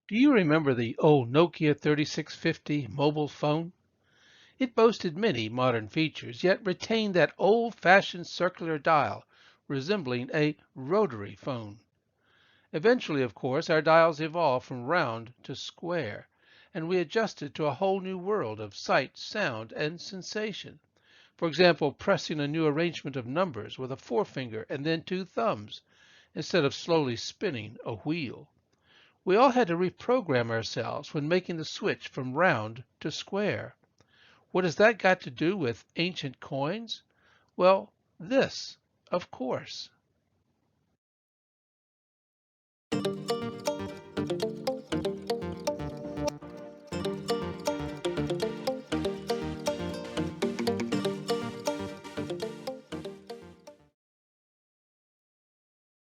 Do you remember the old Nokia 3650 mobile phone? It boasted many modern features, yet retained that old-fashioned circular dial resembling a rotary phone. Eventually, of course, our dials evolved from round to square, and we adjusted to a whole new world of sight, sound, and sensation. For example, pressing a new arrangement of numbers with a forefinger and then two thumbs, instead of slowly spinning a wheel. We all had to reprogram ourselves when making the switch from round to square. What has that got to do with ancient coins? Well, this, of course.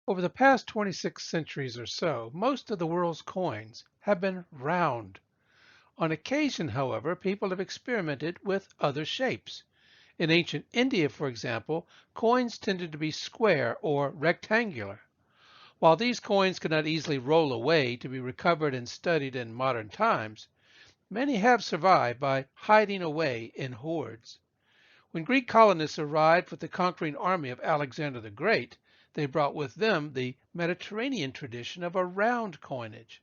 Over the past 26 centuries or so, most of the world's coins have been round. On occasion, however, people have experimented with other shapes. In ancient India, for example, coins tended to be square or rectangular. While these coins could not easily roll away to be recovered and studied in modern times, many have survived by hiding away in hoards. When Greek colonists arrived with the conquering army of Alexander the Great, they brought with them the Mediterranean tradition of a round coinage.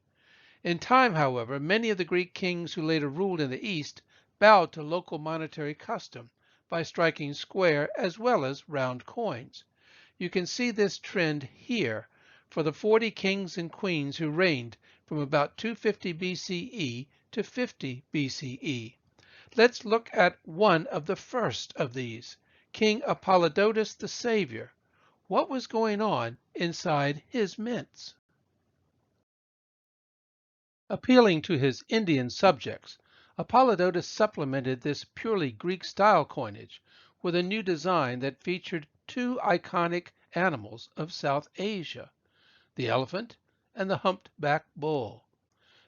In time, however, many of the Greek kings who later ruled in the East bowed to local monetary custom by striking square as well as round coins. You can see this trend here for the 40 kings and queens who reigned from about 250 BCE to 50 BCE. Let's look at one of the first of these, King Apollodotus the Savior. What was going on inside his mints? Appealing to his Indian subjects, Apollodotus supplemented this purely Greek-style coinage with a new design that featured two iconic animals of South Asia, the elephant and the humped-back bull.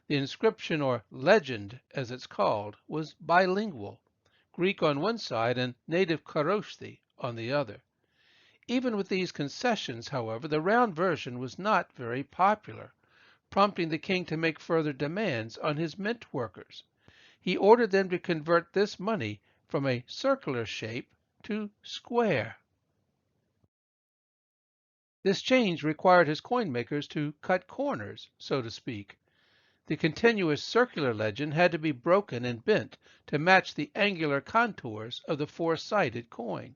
The inscription, or legend as it's called, was bilingual, Greek on one side and native Kharoshthi on the other. Even with these concessions, however, the round version was not very popular, prompting the king to make further demands on his mint workers. He ordered them to convert this money from a circular shape to square. This change required his coin makers to cut corners, so to speak. The continuous circular legend had to be broken and bent to match the angular contours of the four-sided coin.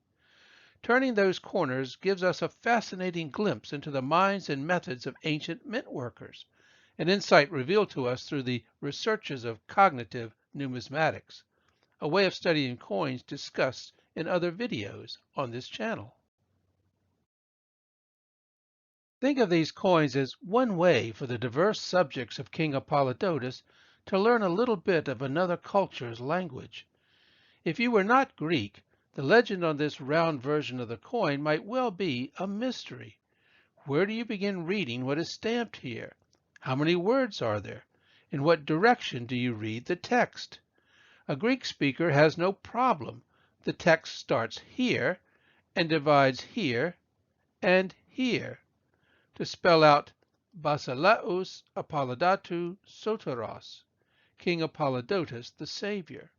Turning those corners gives us a fascinating glimpse into the minds and methods of ancient mint workers, an insight revealed to us through the researches of cognitive numismatics, a way of studying coins discussed in other videos on this channel. Think of these coins as one way for the diverse subjects of King Apollodotus to learn a little bit of another culture's language. If you were not Greek, the legend on this round version of the coin might well be a mystery. Where do you begin reading what is stamped here? How many words are there? In what direction do you read the text? A Greek speaker has no problem. The text starts here and divides here and here to spell out Basileus Apollodatou Soteros, King Apollodotus the Savior.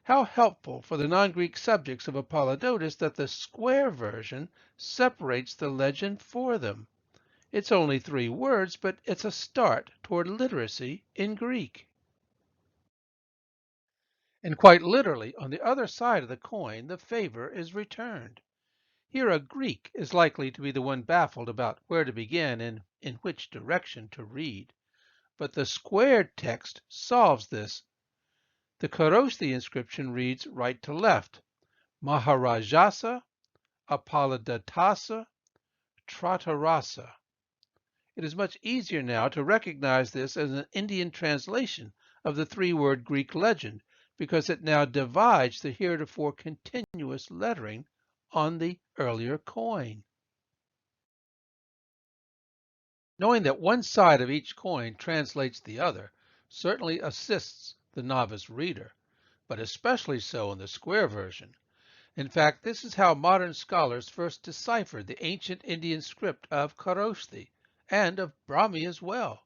How helpful for the non-Greek subjects of Apollodotus that the square version separates the legend for them. It's only 3 words, but it's a start toward literacy in Greek. And quite literally, on the other side of the coin, the favor is returned. Here a Greek is likely to be the one baffled about where to begin and in which direction to read. But the squared text solves this. The Kharoshthi inscription reads right to left, Maharajasa Apollodatasa Tratarasa. It is much easier now to recognize this as an Indian translation of the 3-word Greek legend because it now divides the heretofore continuous lettering on the earlier coin. Knowing that one side of each coin translates the other certainly assists the novice reader, but especially so in the square version. In fact, this is how modern scholars first deciphered the ancient Indian script of Kharoshthi and of Brahmi as well.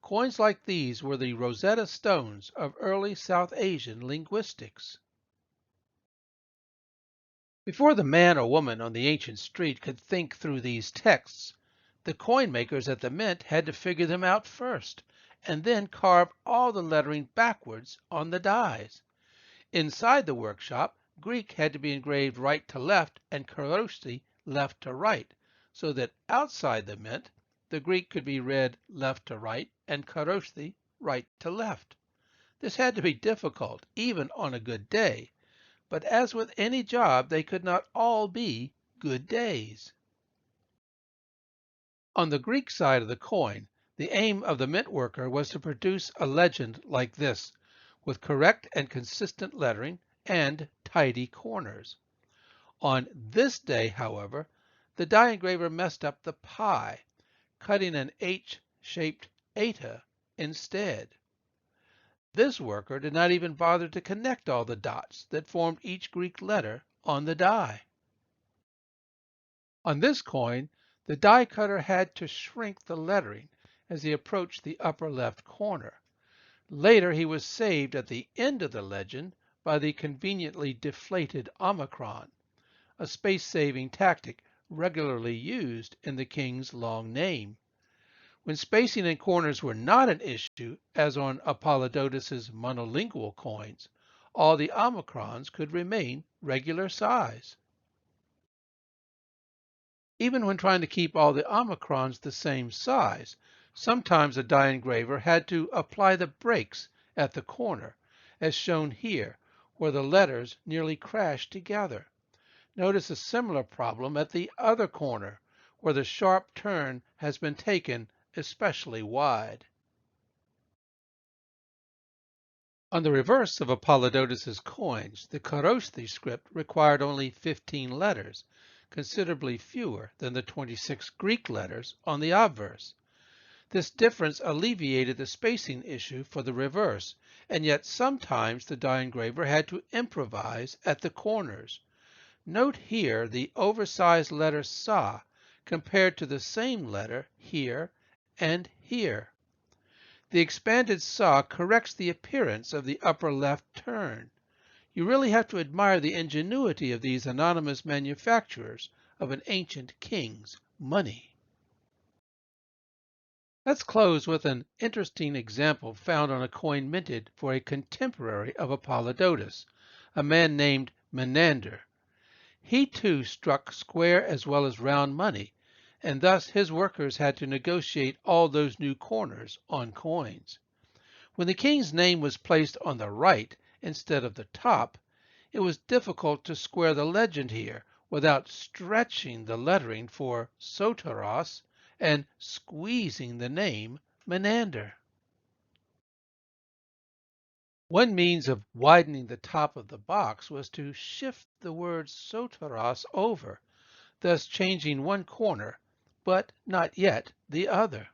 Coins like these were the Rosetta Stones of early South Asian linguistics. Before the man or woman on the ancient street could think through these texts, the coin makers at the mint had to figure them out first, and then carve all the lettering backwards on the dies. Inside the workshop, Greek had to be engraved right to left and Kharosthi left to right, so that outside the mint, the Greek could be read left to right and Kharosthi right to left. This had to be difficult, even on a good day, but as with any job, they could not all be good days. On the Greek side of the coin, the aim of the mint worker was to produce a legend like this, with correct and consistent lettering and tidy corners. On this day, however, the die engraver messed up the pi, cutting an H-shaped eta instead. This worker did not even bother to connect all the dots that formed each Greek letter on the die. On this coin, the die cutter had to shrink the lettering as he approached the upper left corner. Later, he was saved at the end of the legend by the conveniently deflated omicron, a space-saving tactic regularly used in the king's long name. When spacing and corners were not an issue, as on Apollodotus's monolingual coins, all the omicrons could remain regular size. Even when trying to keep all the omicrons the same size, sometimes a die engraver had to apply the breaks at the corner, as shown here, where the letters nearly crashed together. Notice a similar problem at the other corner, where the sharp turn has been taken especially wide. On the reverse of Apollodotus's coins, the Kharosthi script required only 15 letters, considerably fewer than the 26 Greek letters on the obverse. This difference alleviated the spacing issue for the reverse, and yet sometimes the die engraver had to improvise at the corners. Note here the oversized letter Sa compared to the same letter here and here. The expanded Sa corrects the appearance of the upper left turn. You really have to admire the ingenuity of these anonymous manufacturers of an ancient king's money. Let's close with an interesting example found on a coin minted for a contemporary of Apollodotus, a man named Menander. He too struck square as well as round money, and thus his workers had to negotiate all those new corners on coins. When the king's name was placed on the right instead of the top, it was difficult to square the legend here without stretching the lettering for Soteros and squeezing the name Menander. One means of widening the top of the box was to shift the word Soteros over, thus changing one corner, but not yet the other.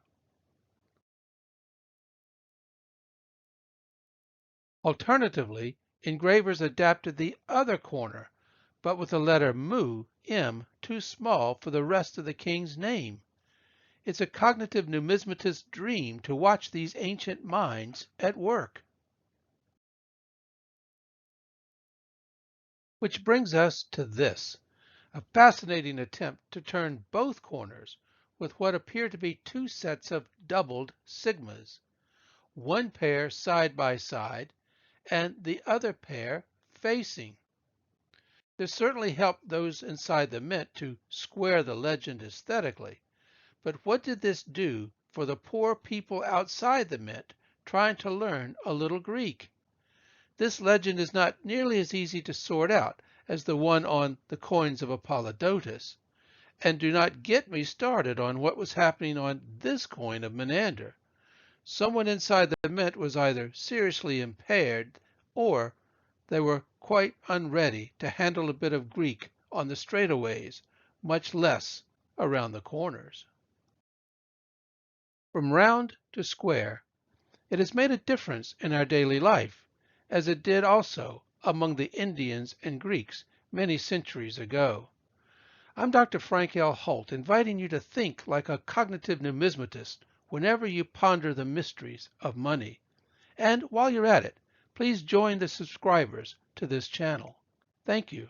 Alternatively, engravers adapted the other corner, but with the letter mu, M, too small for the rest of the king's name. It's a cognitive numismatist's dream to watch these ancient minds at work. Which brings us to this, a fascinating attempt to turn both corners with what appear to be two sets of doubled sigmas, one pair side by side and the other pair facing. This certainly helped those inside the mint to square the legend aesthetically, but what did this do for the poor people outside the mint trying to learn a little Greek? This legend is not nearly as easy to sort out as the one on the coins of Apollodotus, and do not get me started on what was happening on this coin of Menander. Someone inside the mint was either seriously impaired or they were quite unready to handle a bit of Greek on the straightaways, much less around the corners. From round to square, it has made a difference in our daily life, as it did also among the Indians and Greeks many centuries ago. I'm Dr. Frank L. Holt, inviting you to think like a cognitive numismatist whenever you ponder the mysteries of money. And while you're at it, please join the subscribers to this channel. Thank you.